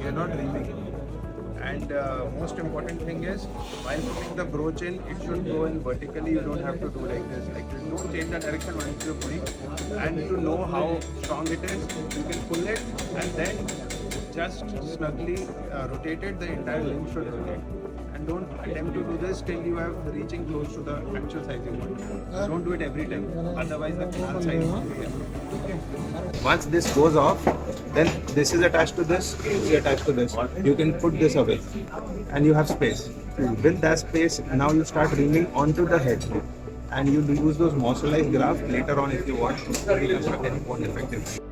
You're not reaming. And most important thing is, while putting the broach in, it should go in vertically. You don't have to do like this. Like this. Don't change the direction once you're pulling. And to know how strong it is, you can pull it and then just snugly rotate it. The entire limb should rotate. And don't attempt to do this till you have reaching close to the actual size you want. Don't do it every time. Otherwise, the canal size will be here. Once this goes off, then this is attached to this, this is attached to this. You can put this away and you have space. With that space, now you start reaming onto the head. And you use those mosserized graft later on if you want to reconstruct any bone effectively.